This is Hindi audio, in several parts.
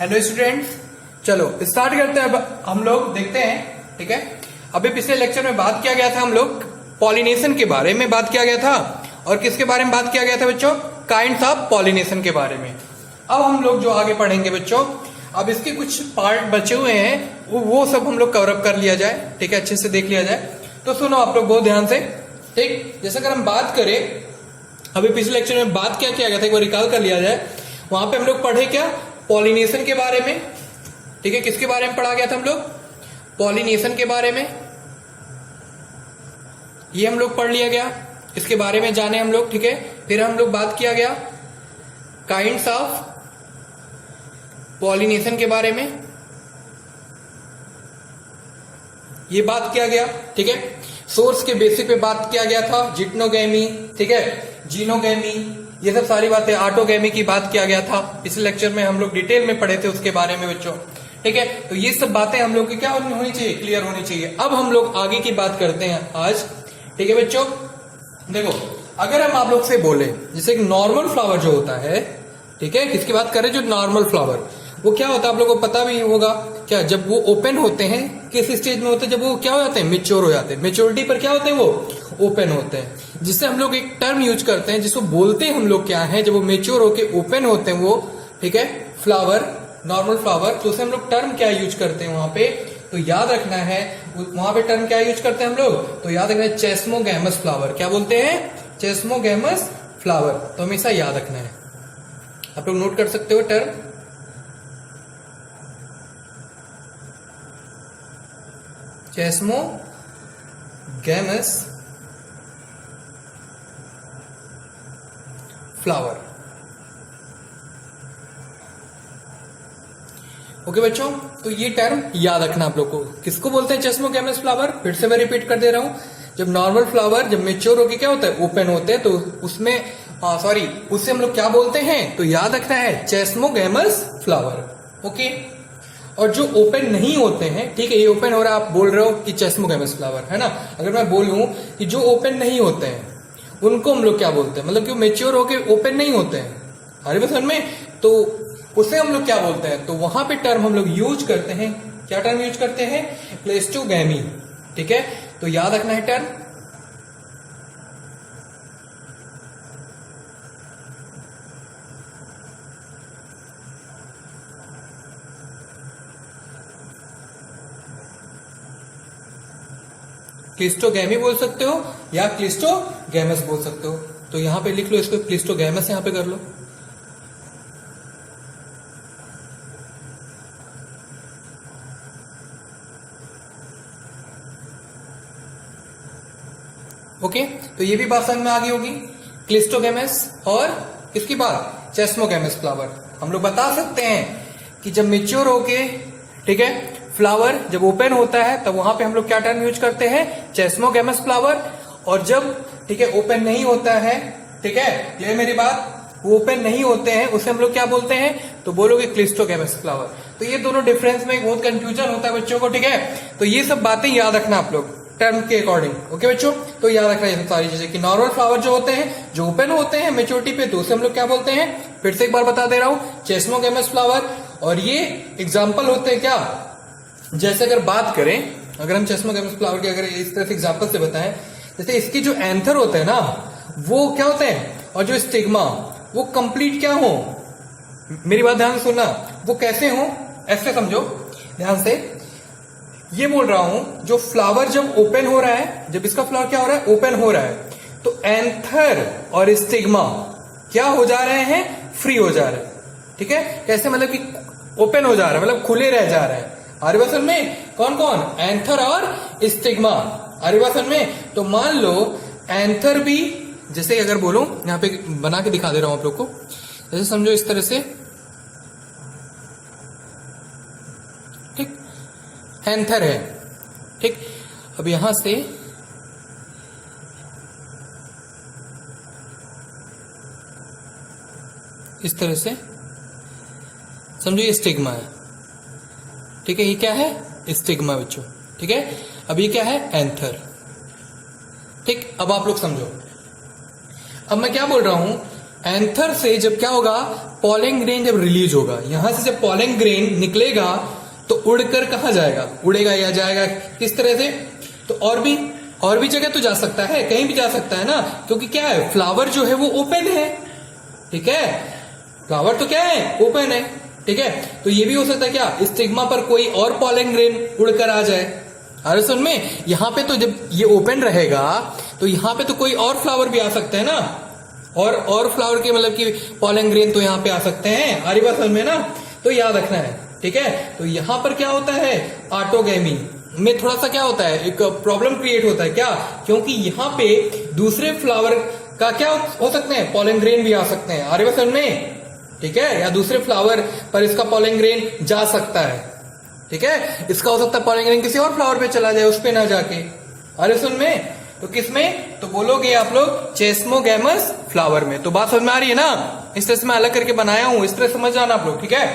हेलो स्टूडेंट्स, चलो स्टार्ट करते हैं। अब हम लोग देखते हैं, ठीक है। अभी पिछले लेक्चर में बात किया गया था, हम लोग पॉलिनेशन के बारे में बात किया गया था। और किसके बारे में बात किया गया था बच्चों? काइंड्स ऑफ पॉलिनेशन के बारे में। अब हम लोग जो आगे पढ़ेंगे बच्चों, अब इसके कुछ पार्ट बचे हुए हैं, वो सब हम लोग कवर अप कर लिया जाए, ठीक है, अच्छे से देख लिया जाए। तो सुनो आप लोग बहुत ध्यान से, ठीक। जैसे अगर हम बात करें, अभी पिछले लेक्चर में बात क्या किया गया था, एक बार रिकॉल कर लिया जाए। वहां पे हम लोग पढ़े क्या? पॉलिनेशन के बारे में, ठीक है। किसके बारे में पढ़ा गया था हम लोग? पॉलिनेशन के बारे में। ये हम लोग पढ़ लिया गया, इसके बारे में जाने हम लोग, ठीक है। फिर हम लोग बात किया गया काइंड्स ऑफ पॉलिनेशन के बारे में, ये बात किया गया, ठीक है। सोर्स के बेसिक पे बात किया गया था, जिटनोगैमी, ठीक है, जीनोगैमी, ये सब सारी बातें, ऑटोगैमी की बात किया गया था। पिछले लेक्चर में हम लोग डिटेल में पढ़े थे उसके बारे में बच्चों, ठीक है। तो ये सब बातें हम लोग की क्या होनी चाहिए? क्लियर होनी चाहिए। अब हम लोग आगे की बात करते हैं आज, ठीक है बच्चों। देखो, अगर हम आप लोग से बोले, जैसे एक नॉर्मल फ्लावर जो होता है, ठीक है, किसकी बात करें? जो नॉर्मल फ्लावर, वो क्या होता है आप लोगों को पता भी होगा क्या? जब वो ओपन होते हैं, किस स्टेज में होते हैं? जब वो क्या हो जाते हैं? मेच्योर हो जाते हैं। मेच्योरिटी पर क्या होते हैं? वो ओपन होते हैं। जिससे हम लोग एक टर्म यूज करते हैं, जिसको बोलते हैं हम लोग क्या है, जब वो मेच्योर होके ओपन होते हैं वो, ठीक है, फ्लावर, नॉर्मल फ्लावर, तो उसे हम लोग टर्म क्या यूज करते हैं वहां पे? तो याद रखना है, वहां पे टर्म क्या यूज करते हैं हम लोग? तो याद रखना है चेस्मोगैमस फ्लावर। क्या बोलते हैं? चेस्मोगैमस फ्लावर। तो हमेशा याद रखना है, आप लोग नोट कर सकते हो टर्म चेस्मोगैमस फ्लावर। ओके बच्चों, तो ये टर्म याद रखना आप लोग को। किसको बोलते हैं चेस्मोगैमस फ्लावर? फिर से मैं रिपीट कर दे रहा हूं। जब नॉर्मल फ्लावर जब मेच्योर होके क्या होता है? ओपन होते हैं, तो उसमें उससे हम लोग क्या बोलते हैं? तो याद रखना है चेस्मोगैमस फ्लावर। ओके। और जो ओपन नहीं होते हैं, ठीक है, ये ओपन हो रहा है, आप बोल रहे हो कि चेस्मोगैमस फ्लावर है ना। अगर मैं बोलूं कि जो ओपन नहीं होते हैं उनको हम लोग क्या बोलते हैं? मतलब कि मेच्योर होके ओपन नहीं होते हैं, अरे समझ में, तो उसे हम लोग क्या बोलते हैं? तो वहां पे टर्म हम लोग यूज करते हैं, क्या टर्म यूज करते हैं? क्लेस्टोगैमी, ठीक है। तो याद रखना है टर्म क्लिस्टोगैमी बोल सकते हो या क्लिस्टोगैमस बोल सकते हो। तो यहां पे लिख लो इसको, क्लिस्टोगैमस यहां पे कर लो। ओके, तो ये भी बात समझ में आ गई होगी। क्लिस्टोगैमस और किसकी बात? चेस्मोगैमस फ्लावर। हम लोग बता सकते हैं कि जब मेच्योर होके, ठीक है, फ्लावर जब ओपन होता है, तब वहां पे हम लोग क्या टर्म यूज करते हैं? चेस्मोगैमस फ्लावर। और जब, ठीक है, ओपन नहीं होता है, ठीक है, क्लियर मेरी बात, वो ओपन नहीं होते हैं, उसे हम लोग क्या बोलते हैं? तो बोलोगे क्लिस्टोगैमस फ्लावर। तो ये दोनों डिफरेंस में बहुत कंफ्यूजन होता है बच्चों को, ठीक है। तो ये सब बातें याद रखना आप लोग टर्म के अकॉर्डिंग। ओके बच्चों, तो याद रखना ये सारी चीजें कि नॉर्मल फ्लावर जो होते हैं, जो ओपन होते हैं मेच्योरिटी पे, तो उसे हम लोग क्या बोलते हैं? फिर से एक बार बता दे रहा हूं, चेस्मोगैमस फ्लावर। और ये एग्जाम्पल होते हैं क्या? जैसे अगर बात करें, अगर हम चेस्मोगैमस फ्लावर के अगर इस तरह से एग्जाम्पल से बताएं, जैसे इसकी जो एंथर होते हैं ना, वो क्या होते हैं? और जो स्टिग्मा, वो कंप्लीट क्या हो? मेरी बात ध्यान से सुनना, वो कैसे हो? ऐसे समझो ध्यान से, ये बोल रहा हूं, जो फ्लावर जब ओपन हो रहा है, जब इसका फ्लावर क्या हो रहा है? ओपन हो रहा है, तो एंथर और स्टिग्मा क्या हो जा रहे हैं? फ्री हो जा रहे हैं, ठीक है। कैसे? मतलब कि ओपन हो जा रहा है, मतलब खुले रह जा रहे हैं। आरिवासन में कौन कौन? एंथर और स्टिग्मा। आरिवासन में तो मान लो एंथर भी, जैसे अगर बोलूं, यहां पे बना के दिखा दे रहा हूं आप लोग को, जैसे समझो इस तरह से, ठीक, एंथर है, ठीक। अब यहां से इस तरह से समझो ये स्टिग्मा है, ठीक है। ये क्या है? स्टिग्मा बच्चों, ठीक है। अब ये क्या है? एंथर, ठीक। अब आप लोग समझो, अब मैं क्या बोल रहा हूं एंथर से जब क्या होगा, पॉलन ग्रेन जब रिलीज होगा, यहां से जब पॉलन ग्रेन निकलेगा तो उड़कर कहां जाएगा, उड़ेगा या जाएगा किस तरह से, तो और भी जगह तो जा सकता है, कहीं भी जा सकता है ना, क्योंकि क्या है, फ्लावर जो है वो ओपन है, ठीक है, फ्लावर तो क्या है, ओपन है, ठीक है। तो ये भी हो सकता है क्या, स्टिग्मा पर कोई और पॉलन ग्रेन उड़कर आ जाए। अरे सुन में, यहां पे तो जब ये ओपन रहेगा तो यहां पे तो कोई और फ्लावर भी आ सकते हैं ना, और फ्लावर के मतलब कि पॉलन ग्रेन तो यहां पे आ सकते हैं, हरी बात समझ में ना, तो याद रखना है, ठीक है। तो यहां पर क्या होता है, ऑटोगैमी में थोड़ा सा क्या होता है, एक प्रॉब्लम क्रिएट होता है, क्या, क्योंकि यहां पे दूसरे फ्लावर का क्या हो सकते हैं, पॉलन ग्रेन भी आ सकते हैं, हरी बात समझ में, ठीक है, या दूसरे फ्लावर पर इसका पॉलन ग्रेन जा सकता है, ठीक है, इसका हो सकता है पॉलन ग्रेन किसी और फ्लावर पे चला जाए, उस पे ना जाके, अरे सुन में, तो किसमें, तो बोलोगे आप लोग चेस्मोगैमस फ्लावर में। तो बात समझ में आ रही है ना, इस तरह से मैं अलग करके बनाया हूं, इस तरह समझ जाना आप लोग, ठीक है।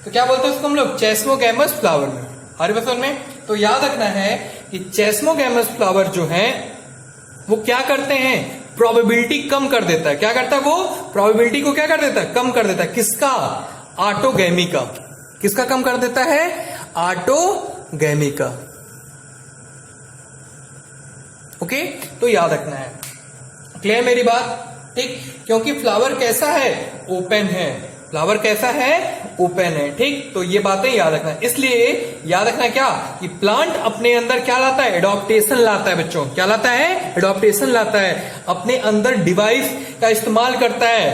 तो क्या बोलते हैं उसको हम लोग, चेस्मोगैमस फ्लावर में, अरे बात समझ में। तो याद रखना है कि चेस्मोगैमस फ्लावर जो है वो क्या करते हैं, प्रोबेबिलिटी कम कर देता है, क्या करता है वो, प्रोबेबिलिटी को क्या कर देता है, कम कर देता है, किसका, ऑटोगैमी का, किसका कम कर देता है, ऑटोगैमी का, ओके। तो याद रखना है, क्लियर मेरी बात, ठीक, क्योंकि फ्लावर कैसा है, ओपन है, फ्लावर कैसा है, ओपन है, ठीक। तो ये बातें याद रखना है, इसलिए याद रखना क्या, कि प्लांट अपने अंदर क्या लाता है, एडॉप्टेशन लाता है बच्चों, क्या लाता है, एडॉप्टेशन लाता है, अपने अंदर डिवाइस का इस्तेमाल करता है,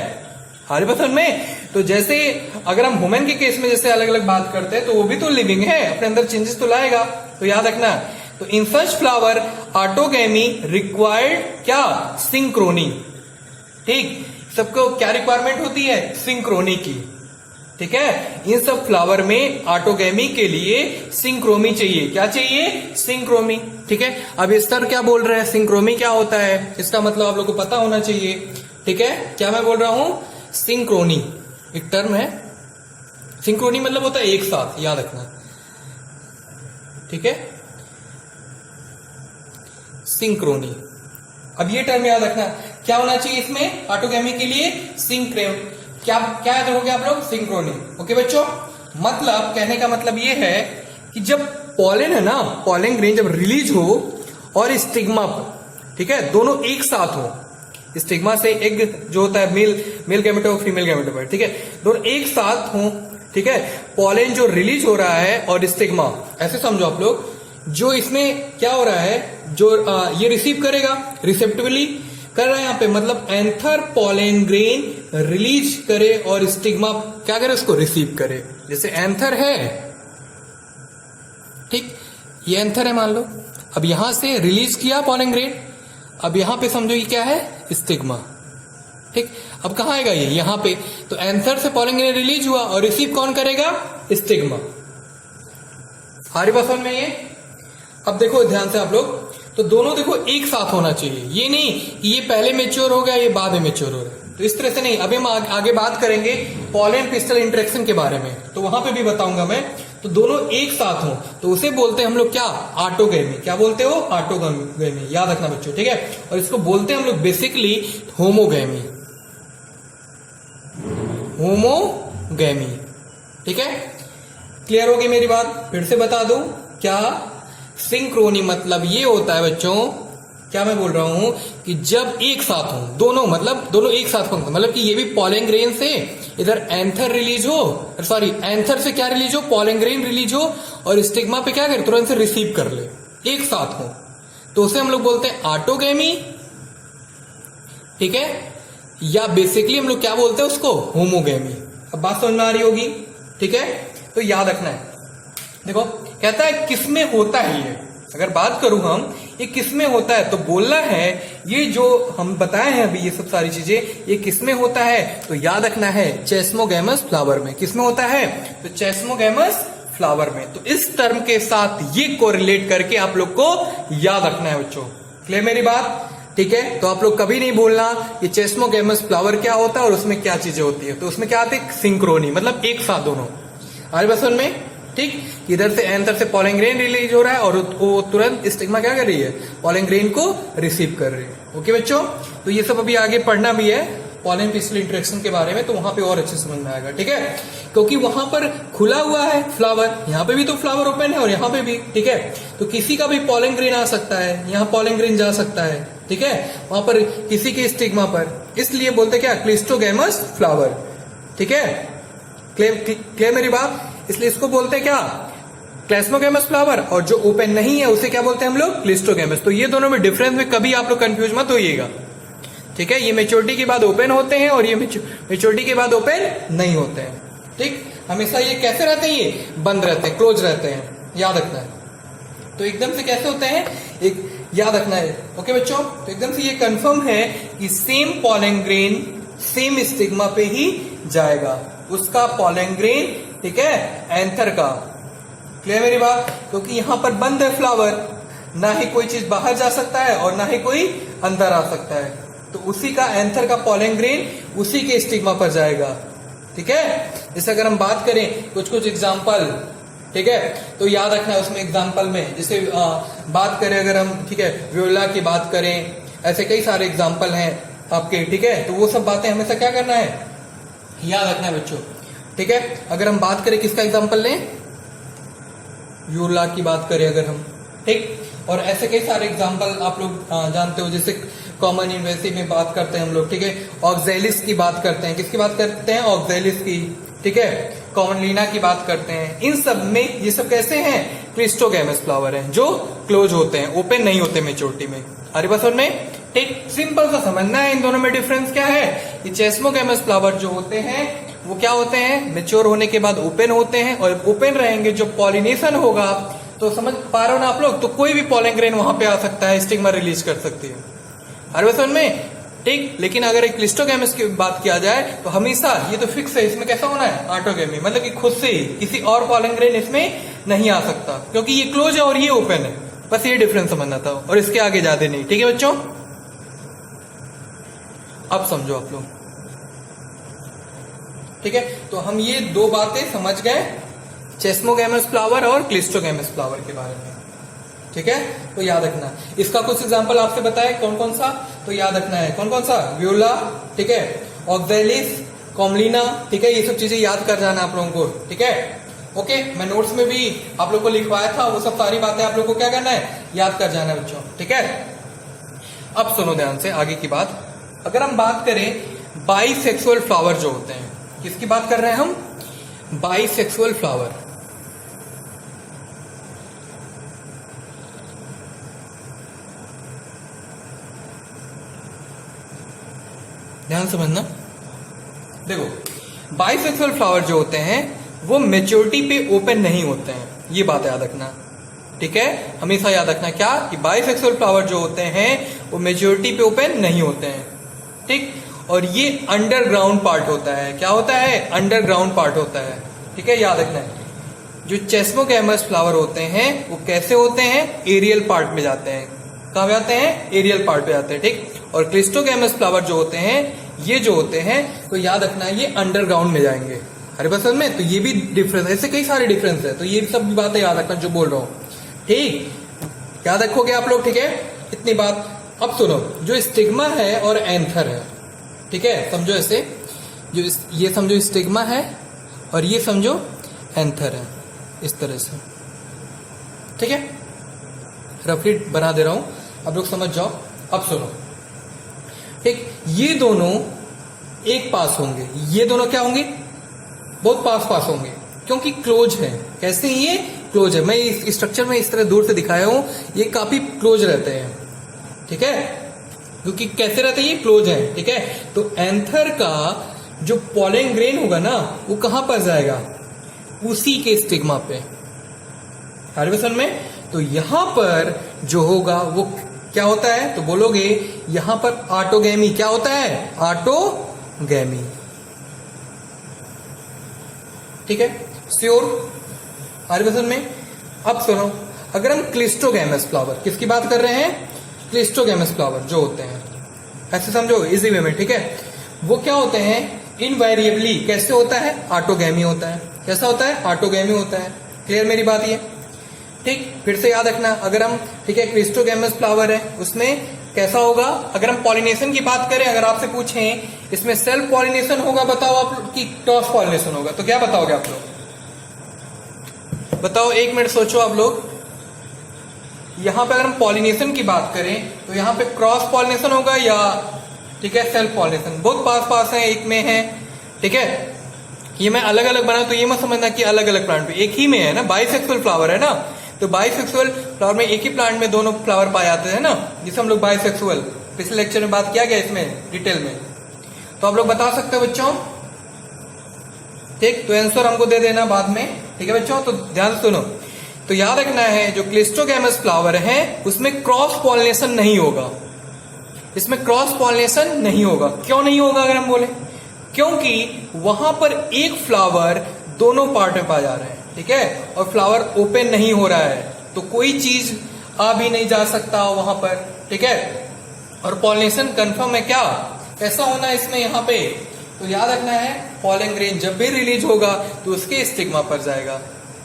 हमारे पसंद में। तो जैसे अगर हम ह्यूमन के केस में जैसे अलग अलग बात करते हैं, तो वो भी तो लिविंग है, अपने अंदर चेंजेस तो लाएगा, तो याद रखना। तो इन सच फ्लावर ऑटोगैमी रिक्वायर्ड क्या, सिंक्रोनी, ठीक, सबको क्या रिक्वायरमेंट होती है, सिंक्रोनी की, ठीक है। इन सब फ्लावर में ऑटोगैमी के लिए सिंक्रोमी चाहिए, क्या चाहिए, सिंक्रोमी, ठीक है। अब इस सर क्या बोल रहे हैं, सिंक्रोमी क्या होता है, इसका मतलब आप लोग को पता होना चाहिए, ठीक है। क्या मैं बोल रहा हूं, सिंक्रोनी एक टर्म है, सिंक्रोनी मतलब होता है एक साथ, याद रखना, ठीक है, सिंक्रोनी। अब ये टर्म याद रखना, क्या होना चाहिए इसमें, ऑटोगैमी के लिए सिंक्रोम, क्या क्या याद रखोगे आप लोग, सिंक्रोनी, ओके बच्चों। मतलब कहने का मतलब ये है कि जब पॉलन है ना, पॉलन ग्रेन जब रिलीज हो और स्टिग्मा पर, ठीक है, दोनों एक साथ हो, स्टिग्मा से एग जो होता है मेल गैमेटो फीमेल गैमेटो, ठीक है, दोनों एक साथ हो, ठीक है, पॉलन जो रिलीज हो रहा है और स्टिग्मा, ऐसे समझो आप लोग, जो इसमें क्या हो रहा है, जो ये रिसीव करेगा, रिसेप्टिवली कर रहा है यहाँ पे, मतलब एंथर पॉलन ग्रेन रिलीज करे और स्टिग्मा क्या करे, उसको रिसीव करे। जैसे एंथर है, ठीक, ये एंथर है मान लो, अब यहां से रिलीज किया पॉलन ग्रेन, अब यहां पे समझो ये क्या है, स्टिग्मा, ठीक। अब कहां आएगा ये, यहां पे, तो एंथर से पॉलन ग्रेन रिलीज हुआ और रिसीव कौन करेगा, स्टिग्मा, हमारी बात समझ में ये। अब देखो ध्यान से आप लोग, तो दोनों देखो एक साथ होना चाहिए, ये नहीं कि ये पहले मेच्योर हो गया, ये बाद में मेच्योर हो रहा है, तो इस तरह से नहीं। अभी हम आगे बात करेंगे पॉलन पिस्टल इंटरेक्शन के बारे में, तो वहां पे भी बताऊंगा मैं। तो दोनों एक साथ हो तो उसे बोलते हैं हम लोग क्या, ऑटोगैमी, क्या बोलते हो, ऑटोगैमी, याद रखना बच्चों, ठीक है। और इसको बोलते हैं हम लोग बेसिकली होमोगैमी, होमोगैमी, ठीक है। क्लियर होगी मेरी बात, फिर से बता दूं, क्या, सिंक्रोनी मतलब ये होता है बच्चों, क्या मैं बोल रहा हूं, कि जब एक साथ हो दोनों, मतलब दोनों एक साथ हो, मतलब कि ये भी पॉलन ग्रेन से इधर एंथर रिलीज हो, सॉरी एंथर से क्या रिलीज हो, पॉलन ग्रेन रिलीज हो, और स्टिग्मा पे क्या करे, तुरंत से रिसीव कर ले, एक साथ हो, तो उसे हम लोग बोलते हैं ऑटोगैमी, ठीक है। या बेसिकली हम लोग क्या बोलते हैं उसको, होमोगैमी। अब बात समझ में आ रही होगी, ठीक है। तो याद रखना है, देखो कहता है किसमें होता है ये, अगर बात करूं हम, ये किसमें होता है, तो बोलना है ये जो हम बताए हैं अभी ये सब सारी चीजें, ये किसमें होता है, तो याद रखना है चेस्मोगैमस फ्लावर में। किसमें होता है, तो चेस्मोगैमस फ्लावर में। तो इस टर्म के साथ ये कोरिलेट करके आप लोग को याद रखना है बच्चों, क्लियर मेरी बात, ठीक है। तो आप लोग कभी नहीं बोलना कि चेस्मोगैमस फ्लावर क्या होता है और उसमें क्या चीजें होती है, तो उसमें क्या आती है, सिंक्रोनी, मतलब एक साथ दोनों, आगे बस में, ठीक। इधर से एंथर से पॉलन ग्रेन रिलीज हो रहा है और वो तुरंत स्टिग्मा क्या कर रही है, पॉलन ग्रेन को रिसीव कर रही है, ओके बच्चों। तो ये सब अभी आगे पढ़ना भी है, पॉलन पिस्टिल इंटरेक्शन के बारे में, तो वहां पे और अच्छे समझ में आएगा, ठीक है। क्योंकि वहां पर खुला हुआ है फ्लावर, यहाँ पे भी तो फ्लावर ओपन है और यहाँ पे भी, ठीक है। तो किसी का भी पॉलन ग्रेन आ सकता है, यहाँ पॉलन ग्रेन जा सकता है, ठीक है, वहां पर किसी के स्टिग्मा पर, इसलिए बोलते क्या, क्लिस्टोगैमस फ्लावर, ठीक है। क्लियर मेरी बात? इसलिए इसको बोलते क्या, क्लेस्मोगैमस फ्लावर, और जो ओपन नहीं है उसे क्या बोलते हैं हम लोग, क्लिस्टोगैमस। तो ये दोनों में डिफरेंस में कभी आप लोग कंफ्यूज मत होइएगा, ठीक है। ये मेच्योरिटी के बाद ओपन होते हैं और ये मेच्योरिटी के बाद ओपन नहीं होते हैं, ठीक। हमेशा ये कैसे रहते हैं, ये बंद रहते हैं, क्लोज रहते हैं, याद रखना है। तो एकदम से कैसे होते हैं, एक याद रखना है, ओके बच्चों। तो एकदम से ये कंफर्म है कि same pollen grain same stigma पे ही जाएगा, उसका पॉलन ग्रेन, ठीक है, एंथर का। क्लियर मेरी बात? क्योंकि यहां पर बंद है फ्लावर, ना ही कोई चीज बाहर जा सकता है और ना ही कोई अंदर आ सकता है, तो उसी का एंथर का पॉलन ग्रेन उसी के स्टिग्मा पर जाएगा, ठीक है। जैसे अगर हम बात करें कुछ एग्जाम्पल, ठीक है, तो याद रखना है उसमें एग्जाम्पल में, जैसे बात करें अगर हम, ठीक है, वियोला की बात करें, ऐसे कई सारे एग्जाम्पल हैं आपके, ठीक है। तो वो सब बातें हमेशा क्या करना है, याद रखना है बच्चों, ठीक है। अगर हम बात करें किसका एग्जाम्पल लें, वियोला की बात करें अगर हम, ठीक, और ऐसे कई सारे एग्जाम्पल आप लोग जानते हो, जैसे कॉमन इन्वेसिव में बात करते हैं हम लोग, ठीक है, ऑक्जेलिस की बात करते हैं, किसकी बात करते हैं, ऑक्जेलिस की, ठीक है, कॉमनलीना की बात करते हैं। इन सब में ये सब कैसे हैं, क्लिस्टोगैमस फ्लावर हैं, जो क्लोज होते हैं, ओपन नहीं होते मेच्योरिटी में। अरे बस में, ठीक, सिंपल सा समझना है इन दोनों में डिफरेंस क्या है। ये चेस्मोगैमस फ्लावर जो होते हैं वो क्या होते हैं, मेच्योर होने के बाद ओपन होते हैं, और ओपन रहेंगे, जो पॉलिनेशन होगा, तो समझ पा रहे हो ना आप लोग, तो कोई भी पॉलन ग्रेन वहां पे आ सकता है, स्टिग्मा रिलीज कर सकती है, हर वसन में, ठीक। लेकिन अगर एक क्लिस्टोगैमस की बात किया जाए तो हमेशा ये तो फिक्स है, इसमें कैसा होना है, ऑटोगैमी, मतलब कि खुद से ही किसी और पॉलन ग्रेन इसमें नहीं आ सकता, क्योंकि ये क्लोज है और ये ओपन है, बस ये डिफरेंस समझना था, और इसके आगे ज्यादा नहीं, ठीक है बच्चों। अब समझो आप लोग, ठीक है। तो हम ये दो बातें समझ गए, चेस्मोगैमस फ्लावर और क्लिस्टोगैमस फ्लावर के बारे में, ठीक है। तो याद रखना, इसका कुछ एग्जांपल आपसे बताए कौन कौन सा, तो याद रखना है कौन कौन सा, वियोला, ठीक है, ऑक्जेलिस, कॉमलिना, ठीक है, ये सब चीजें याद कर जाना आप लोगों को, ठीक है। ओके, मैं नोट्स में भी आप लोग को लिखवाया था, वो सब सारी बातें आप लोग को क्या करना है, याद कर जाना बच्चों, ठीक है। अब सुनो ध्यान से आगे की बात। अगर हम बात करें बाइसेक्सुअल फ्लावर जो होते हैं, किसकी बात कर रहे हैं हम, बाइसेक्सुअल फ्लावर। ध्यान समझना, देखो बाइसेक्सुअल फ्लावर जो होते हैं वो मेच्योरिटी पे ओपन नहीं होते हैं, ये बात याद रखना, ठीक है। हमेशा याद रखना क्या, कि बाइसेक्सुअल फ्लावर जो होते हैं वो मेच्योरिटी पे ओपन नहीं होते हैं, ठीक। और ये अंडरग्राउंड पार्ट होता है, क्या होता है, अंडरग्राउंड पार्ट होता है, ठीक है, याद रखना है। जो चेस्मोगैमस फ्लावर होते हैं वो कैसे होते हैं, एरियल पार्ट में जाते हैं, कहां जाते हैं, एरियल पार्ट पे जाते हैं, ठीक। और क्लिस्टोगैमस फ्लावर जो होते हैं, ये जो होते हैं, तो याद रखना है ये अंडरग्राउंड में जाएंगे, अरे बस में, तो ये भी डिफरेंस, ऐसे कई सारे डिफरेंस है, तो ये सब भी बातें याद रखना जो बोल रहा हूं, ठीक, याद रखोगे आप लोग, ठीक है, इतनी बात। अब सुनो, जो स्टिग्मा है और एंथर है, ठीक है, समझो ऐसे, जो ये समझो स्टिग्मा है और ये समझो एंथर है, इस तरह से, ठीक है, रफली बना दे रहा हूं, अब लोग समझ जाओ। अब सुनो, ठीक, ये दोनों एक पास होंगे, ये दोनों क्या होंगे, बहुत पास पास होंगे, क्योंकि क्लोज है। कैसे ये क्लोज है, मैं इस स्ट्रक्चर में इस तरह दूर से दिखाया हूं, ये काफी क्लोज रहते हैं, ठीक है, क्योंकि कैसे रहते हैं, ये क्लोज है, ठीक है। तो एंथर का जो पॉलन ग्रेन होगा ना, वो कहां पर जाएगा, उसी के स्टिग्मा पे, हार्वेसन में। तो यहां पर जो होगा वो क्या होता है, तो बोलोगे यहां पर ऑटोगैमी, क्या होता है, ऑटोगैमी, ठीक है, श्योर, हार्वेसन में। अब सुनो, अगर हम क्लिस्टोगैमस फ्लावर, किसकी बात कर रहे हैं, क्लिस्टोगैमस फ्लावर जो होते हैं, ऐसे समझो इजी वे में, ठीक है, वो क्या होते हैं, इनवेरिएबली कैसे होता है, ऑटोगैमी होता है, कैसा होता है, ऑटोगैमी होता है। क्लियर मेरी बात ये, ठीक। फिर से याद रखना, अगर हम, ठीक है, क्लिस्टोगैमस फ्लावर है, उसमें कैसा होगा? अगर हम पॉलिनेशन की बात करें, अगर आपसे पूछें इसमें सेल्फ पॉलिनेशन होगा बताओ आप कि क्रॉस पॉलिनेशन होगा, तो क्या बताओगे आप लोग? बताओ, 1 मिनट सोचो आप लोग। यहां पे अगर हम पॉलिनेशन की बात करें तो यहां पे क्रॉस पॉलिनेशन होगा या ठीक है सेल्फ पॉलिनेशन? बहुत पास पास है, एक में है, ठीक है। ये मैं अलग अलग बना तो ये मत समझना कि अलग अलग प्लांट पे, एक ही में है ना, बाइसेक्सुअल फ्लावर है ना। तो बाइसेक्सुअल फ्लावर में एक ही प्लांट में दोनों फ्लावर पाए जाते हैं ना, जिसे हम लोग बाइसेक्सुअल, पिछले लेक्चर में बात किया गया इसमें डिटेल में। तो आप लोग बता सकते हो बच्चों, ठीक। तो आंसर हमको दे देना बाद में, ठीक है बच्चों। तो ध्यान सुनो, तो याद रखना है जो क्लिस्टोगैमस फ्लावर है उसमें क्रॉस पॉलिनेशन नहीं होगा, इसमें क्रॉस पॉलिनेशन नहीं होगा। क्यों नहीं होगा अगर हम बोले? क्योंकि वहां पर एक फ्लावर दोनों पार्ट में पाया जा रहा है, ठीक है, और फ्लावर ओपन नहीं हो रहा है, तो कोई चीज आ भी नहीं जा सकता वहां पर, ठीक है। और पॉलिनेशन कंफर्म है क्या, कैसा होना है इसमें यहाँ पे? तो याद रखना है पॉलन ग्रेन जब भी रिलीज होगा तो उसके स्टिग्मा पर जाएगा,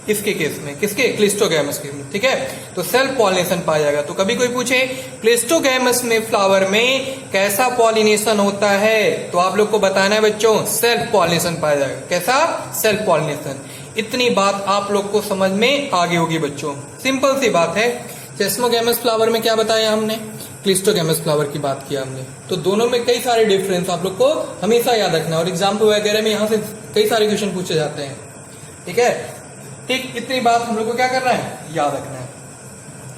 इसके केस में, किसके? क्लिस्टोगैमस के, ठीक है। तो सेल्फ पॉलिनेशन पाया जाएगा। तो कभी कोई पूछे क्लिस्टोगैमस में फ्लावर में कैसा पॉलिनेशन होता है, तो आप लोग को बताना है बच्चों सेल्फ पॉलिनेशन पाया जाएगा। कैसा? Self pollination. इतनी बात आप लोग को समझ में आ गई होगी बच्चों, सिंपल सी बात है। चेस्मोगैमस फ्लावर में क्या बताया हमने, क्लिस्टोगैमस फ्लावर की बात किया हमने। तो दोनों में कई सारे डिफरेंस आप लोग को हमेशा याद रखना है, और एग्जाम्पल वगैरह में यहाँ से कई सारे क्वेश्चन पूछे जाते हैं, ठीक है। ठीक, इतनी बात हम लोग को क्या करना है, याद रखना है,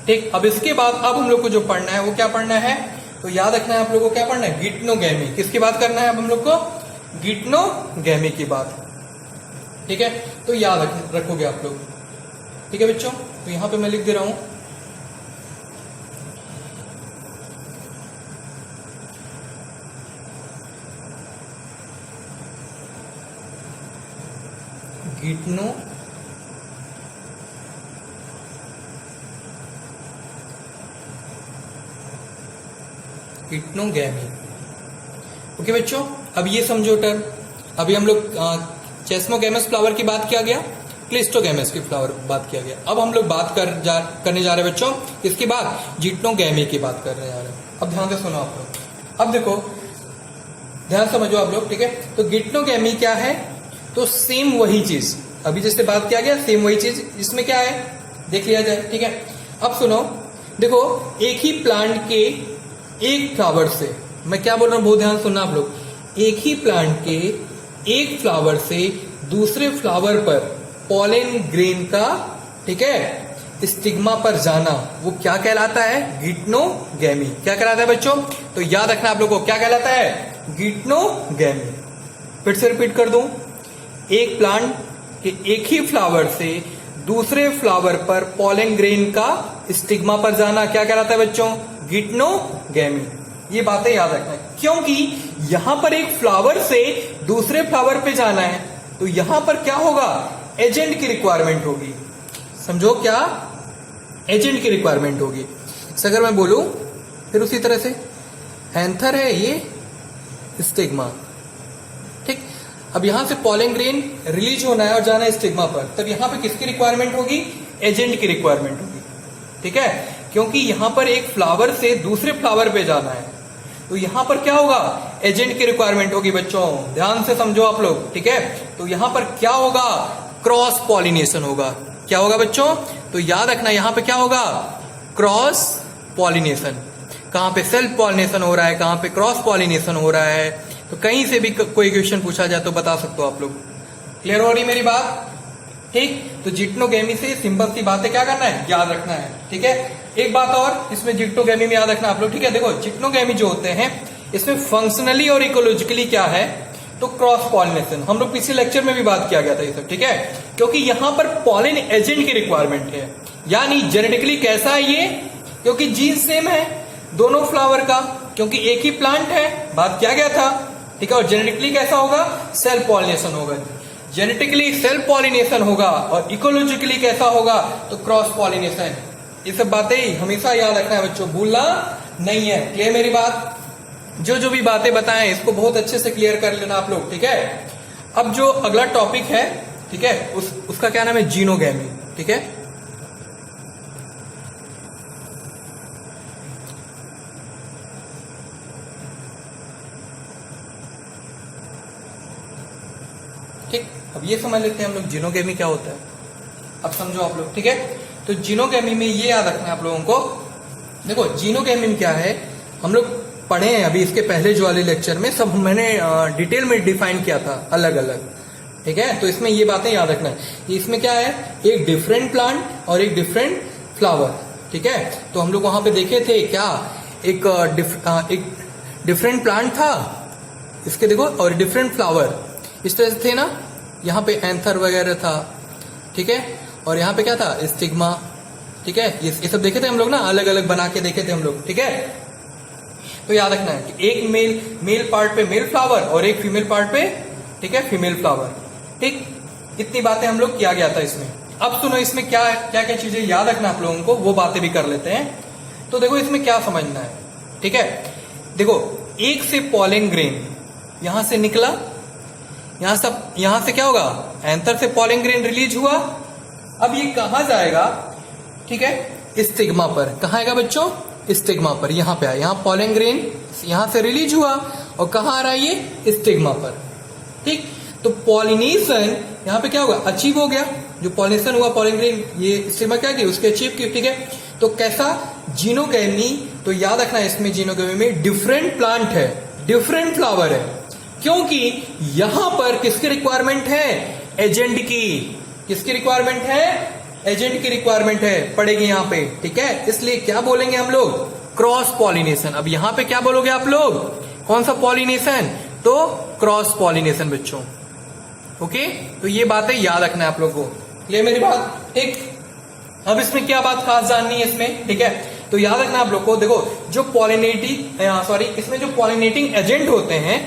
ठीक। अब इसके बाद अब हम लोग को जो पढ़ना है वो क्या पढ़ना है, तो याद रखना है आप लोग को क्या पढ़ना है, गिटनोगैमी। किसकी बात करना है अब हम लोग को? गिटनोगैमी की बात, ठीक है। तो याद रखोगे आप लोग, ठीक है बच्चों। तो यहां पे मैं लिख दे रहा हूं गिटनोगैमी। ओके बच्चों, अब ये समझो टर्म। अभी हम लोग चेस्मोगैमस फ्लावर की बात किया गया, क्लिस्टोगैमस की फ्लावर बात किया गया। अब हम लोग बात करने जा रहे हैं बच्चों किसकी बात, गिटनोगैमी की बात करने जा रहे हैं। अब ध्यान से सुनो आप लोग, अब देखो ध्यान समझो आप लोग, ठीक है। तो गिटनोगैमी क्या है, तो सेम वही चीज, अभी जैसे बात किया गया सेम वही चीज, इसमें क्या है देख लिया जाए, ठीक है। अब सुनो, देखो एक ही प्लांट के एक फ्लावर से, मैं क्या बोल रहा हूं बहुत ध्यान सुनना आप लोग, एक ही प्लांट के एक फ्लावर से दूसरे फ्लावर पर पॉलन ग्रेन का, ठीक है, स्टिग्मा पर जाना, वो क्या कहलाता है, गिटनोगैमी। क्या कहलाता है बच्चों? तो याद रखना आप लोगों को, क्या कहलाता है, गिटनोगैमी। फिर से रिपीट कर दूं, एक प्लांट के एक ही फ्लावर से दूसरे फ्लावर पर पॉलन ग्रेन का स्टिग्मा पर जाना क्या कहलाता है बच्चों, गिटनोगैमी। ये बातें याद रखना है, क्योंकि यहां पर एक फ्लावर से दूसरे फ्लावर पे जाना है, तो यहां पर क्या होगा, एजेंट की रिक्वायरमेंट होगी। समझो क्या, एजेंट की रिक्वायरमेंट होगी। अगर मैं बोलूं फिर उसी तरह से, एंथर है ये स्टिग्मा, ठीक। अब यहां से पॉलन ग्रेन रिलीज होना है और जाना है स्टिग्मा पर, तब यहां पे किसकी रिक्वायरमेंट होगी, एजेंट की रिक्वायरमेंट होगी, ठीक है। क्योंकि यहां पर एक फ्लावर से दूसरे फ्लावर पे जाना है, तो यहां पर क्या होगा, एजेंट की रिक्वायरमेंट होगी बच्चों, ध्यान से समझो आप लोग, ठीक है। तो यहां पर क्या होगा, क्रॉस पॉलिनेशन होगा। क्या होगा बच्चों, तो याद रखना यहां पे क्या होगा, क्रॉस पॉलिनेशन। कहां पे सेल्फ पॉलिनेशन हो रहा है, कहां पे क्रॉस पॉलिनेशन हो रहा है, तो कहीं से भी कोई क्वेश्चन पूछा जाए तो बता सकते हो आप लोग। क्लियर हो रही मेरी बात, ठीक। तो गिटनोगैमी से सिंपल सी बातें क्या करना है, याद रखना है, ठीक है। एक बात और इसमें गिटनोगैमी में याद रखना आप लोग, ठीक है। देखो गिटनोगैमी जो होते हैं इसमें फंक्शनली और इकोलॉजिकली क्या है, तो क्रॉस पॉलिनेशन। हम लोग पिछले लेक्चर में भी बात किया गया था ये सब, ठीक है। क्योंकि यहां पर पॉलिन एजेंट की रिक्वायरमेंट है, यानी जेनेटिकली कैसा है ये, क्योंकि जीन सेम है दोनों फ्लावर का, क्योंकि एक ही प्लांट है, बात किया गया था, ठीक है। और जेनेटिकली कैसा होगा, सेल्फ पॉलिनेशन होगा, जेनेटिकली सेल्फ पॉलिनेशन होगा, और इकोलॉजिकली कैसा होगा, तो क्रॉस पॉलिनेशन। ये सब बातें हमेशा याद रखना है बच्चों, भूलना नहीं है। क्लियर मेरी बात, जो भी बातें बताएं इसको बहुत अच्छे से क्लियर कर लेना आप लोग, ठीक है। अब जो अगला टॉपिक है, ठीक है, उसका क्या नाम है, जीनोगैमी, ठीक है। अब ये समझ लेते हैं हम लोग जीनोगेमी क्या होता है। अब समझो आप लोग, ठीक है। तो जीनोगेमी में ये याद रखना है आप लोगों को। देखो जीनोगेमी में क्या है, हम लोग पढ़े हैं अभी इसके पहले जो वाले लेक्चर में, सब मैंने डिटेल में डिफाइन किया था अलग अलग, ठीक है। तो इसमें ये बातें याद रखना है। इसमें क्या है, एक डिफरेंट प्लांट और एक डिफरेंट फ्लावर, ठीक है। तो हम लोग वहां पे देखे थे क्या, एक डिफरेंट प्लांट था इसके, देखो, और डिफरेंट फ्लावर इस तरह से थे ना। यहाँ पे एंथर वगैरह था, ठीक है, और यहाँ पे क्या था, स्टिग्मा, ठीक है। ये सब देखे थे हम लोग ना, अलग अलग बना के देखे थे हम लोग, ठीक है। तो याद रखना है कि एक मेल पार्ट पे मेल फ्लावर और एक फीमेल पार्ट पे, ठीक है, फीमेल फ्लावर, ठीक। इतनी बातें हम लोग किया गया था इसमें। अब सुनो इसमें क्या क्या क्या चीजें याद रखना आप लोगों को, वो बातें भी कर लेते हैं। तो देखो इसमें क्या समझना है, ठीक है। देखो एक से पॉलन ग्रेन यहां से निकला, यहां से क्या होगा, एंथर से पॉलन ग्रेन रिलीज हुआ। अब ये कहां जाएगा, ठीक है, स्टिग्मा पर। कहां आएगा बच्चों, स्टिग्मा पर। यहां पे आया, यहां पॉलन ग्रेन यहां से रिलीज हुआ और कहां आ रहा है ये, स्टिग्मा पर, ठीक। तो पॉलिनेशन यहां पे क्या होगा, अचीव हो गया। जो पॉलिनेशन हुआ पॉलन ग्रेन, ये स्टिग्मा क्या की, उसके अचीव की, ठीक है। तो कैसा, जीनोगेमी। तो याद रखना है इसमें जीनोगेमी में डिफरेंट प्लांट है, डिफरेंट फ्लावर है, क्योंकि यहां पर किसकी रिक्वायरमेंट है, एजेंट की। किसकी रिक्वायरमेंट है, एजेंट की रिक्वायरमेंट है, पड़ेगी यहां पे, ठीक है। इसलिए क्या बोलेंगे हम लोग, क्रॉस पॉलिनेशन। अब यहां पे क्या बोलोगे आप लोग, कौन सा पॉलिनेशन, तो क्रॉस पॉलिनेशन बच्चों, ओके। तो ये बातें याद रखना है आप लोग को, ये मेरी बात, ठीक। अब इसमें क्या बात खास जाननी है इसमें, ठीक है। तो याद रखना आप लोग को, देखो जो इसमें जो पॉलिनेटिंग एजेंट होते हैं,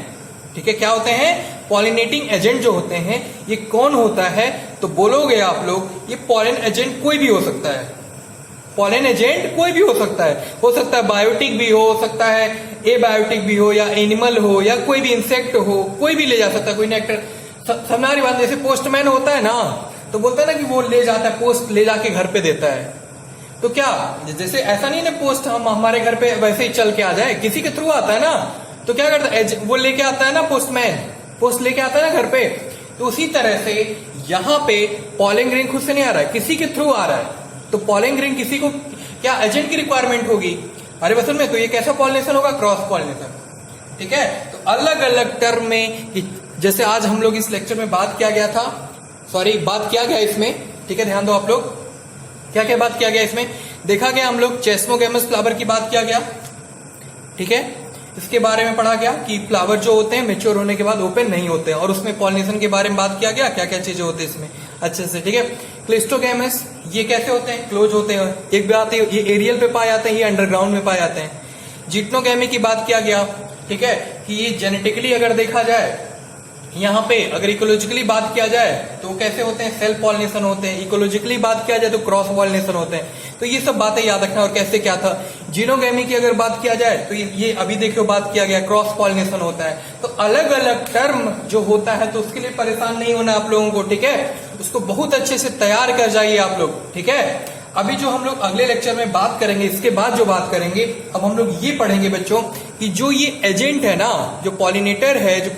ठीक है, क्या होते हैं, पॉलिनेटिंग एजेंट जो होते हैं, ये कौन होता है, तो बोलोगे आप लोग, ये पॉलन एजेंट कोई भी हो सकता है। पॉलन एजेंट कोई भी हो सकता है बायोटिक भी हो सकता है, ए बायोटिक भी हो, या एनिमल हो, या कोई भी इंसेक्ट हो, कोई भी ले जा सकता है, कोई नेक्टर। समझ बात, जैसे पोस्टमैन होता है ना, तो बोलता है ना कि वो ले जाता है, पोस्ट ले जाके घर पे देता है। तो क्या, जैसे ऐसा नहीं ना पोस्ट हम हमारे घर पे वैसे ही चल के आ जाए, किसी के थ्रू आता है ना, तो क्या करता है, वो लेके आता है ना, पोस्टमैन पोस्ट लेके आता है ना घर पे। तो उसी तरह से यहाँ पे पॉलन ग्रेन खुद से नहीं आ रहा है, किसी के थ्रू आ रहा है। तो पॉलन ग्रेन किसी को क्या, एजेंट की रिक्वायरमेंट होगी, अरे वसन में। तो ये कैसा पॉलिनेशन होगा, क्रॉस पॉलिनेशन, ठीक है। तो अलग अलग टर्म में, जैसे आज हम लोग इस लेक्चर में बात किया गया इसमें, ठीक है, ध्यान दो आप लोग, क्या क्या बात किया गया इसमें, देखा गया हम लोग चेस्मोगेमस फ्लावर की बात किया गया, ठीक है। इसके बारे में पढ़ा गया कि फ्लावर जो होते हैं मेच्योर होने के बाद ओपन नहीं होते हैं, और उसमें पॉलिनेशन के बारे में बात किया गया, क्या क्या चीजें होती है इसमें अच्छे से, ठीक है। क्लिस्टोगेमस ये कैसे होते हैं, क्लोज होते हैं। एक बात है, ये एरियल पे पाए जाते हैं, ये अंडरग्राउंड में पाए जाते हैं। जिटनोगेमी की बात किया गया, ठीक है, कि ये जेनेटिकली अगर देखा जाए, यहाँ पे अगर इकोलॉजिकली बात किया जाए तो कैसे होते हैं, सेल्फ पॉलिनेशन होते हैं। इकोलॉजिकली बात किया जाए तो क्रॉस पॉलिनेशन होते हैं। तो ये सब बातें याद रखना, और कैसे क्या था। जीनोगेमी की अगर बात किया जाए तो ये अभी देखो बात किया गया, क्रॉस पॉलिनेशन होता है। तो अलग अलग टर्म जो होता है, तो उसके लिए परेशान नहीं होना आप लोगों को, ठीक है। उसको बहुत अच्छे से तैयार कर जाइए आप लोग, ठीक है। अभी जो हम लोग अगले लेक्चर में बात करेंगे, इसके बाद जो बात करेंगे, अब हम लोग ये पढ़ेंगे बच्चों कि जो ये एजेंट है ना, जो पॉलिनेटर है, जो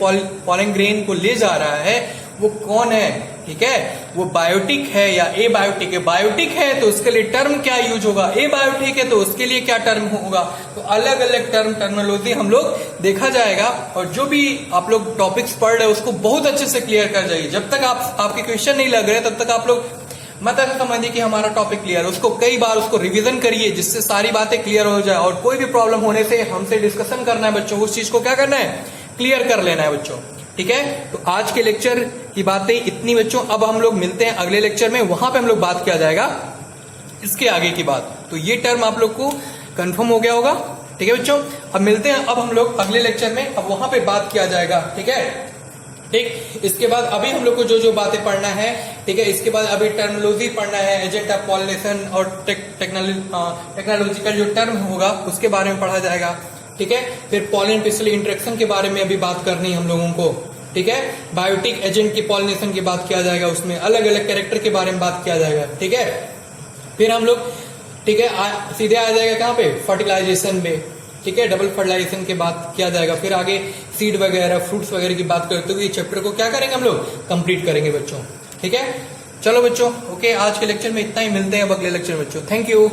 पॉलन ग्रेन को ले जा रहा है, वो कौन है, ठीक है। वो बायोटिक है या ए बायोटिक है। बायोटिक है तो उसके लिए टर्म क्या यूज होगा, ए बायोटिक है तो उसके लिए क्या टर्म होगा। तो अलग अलग टर्मिनोलॉजी हम लोग देखा जाएगा, और जो भी आप लोग टॉपिक्स पढ़ रहे हैं उसको बहुत अच्छे से क्लियर कर जाइए। जब तक आपके क्वेश्चन नहीं लग रहे तब तक आप लोग मत ऐसा समझिए कि हमारा टॉपिक क्लियर है। उसको कई बार उसको रिवीजन करिए, जिससे सारी बातें क्लियर हो जाए। और कोई भी प्रॉब्लम होने से हमसे डिस्कशन करना है बच्चों, उस चीज को क्या करना है, क्लियर कर लेना है बच्चों, ठीक है। तो आज के लेक्चर की बातें इतनी बच्चों। अब हम लोग मिलते हैं अगले लेक्चर में, वहां पे हम लोग बात किया जाएगा इसके आगे की बात। तो ये टर्म आप लोग को कंफर्म हो गया होगा, ठीक है बच्चों। अब मिलते हैं अब हम लोग अगले लेक्चर में, अब वहां पे बात किया जाएगा, ठीक है, ठीक। इसके बाद अभी हम लोग को जो जो बातें पढ़ना है, ठीक है, इसके बाद अभी टर्मिनोलॉजी पढ़ना है, एजेंट ऑफ पॉलिनेशन और टेक्नोलॉजिकल जो टर्म होगा उसके बारे में पढ़ा जाएगा, ठीक है। फिर पॉलन पिस्टल इंटरेक्शन के बारे में अभी बात करनी है हम लोगों को, ठीक है। बायोटिक एजेंट की पॉलिनेशन की बात किया जाएगा, उसमें अलग अलग कैरेक्टर के बारे में बात किया जाएगा, ठीक है। फिर हम लोग, ठीक है, सीधे आ जाएगा कहाँ पे, फर्टिलाइजेशन में, ठीक है, डबल फर्टिलाइजेशन के बात किया जाएगा। फिर आगे सीड वगैरह फ्रूट्स वगैरह की बात करते हुए चैप्टर को क्या करेंगे हम लोग, कंप्लीट करेंगे बच्चों। ठीक है, चलो बच्चों, ओके, आज के लेक्चर में इतना ही, मिलते हैं अब अगले लेक्चर में बच्चों। Thank you.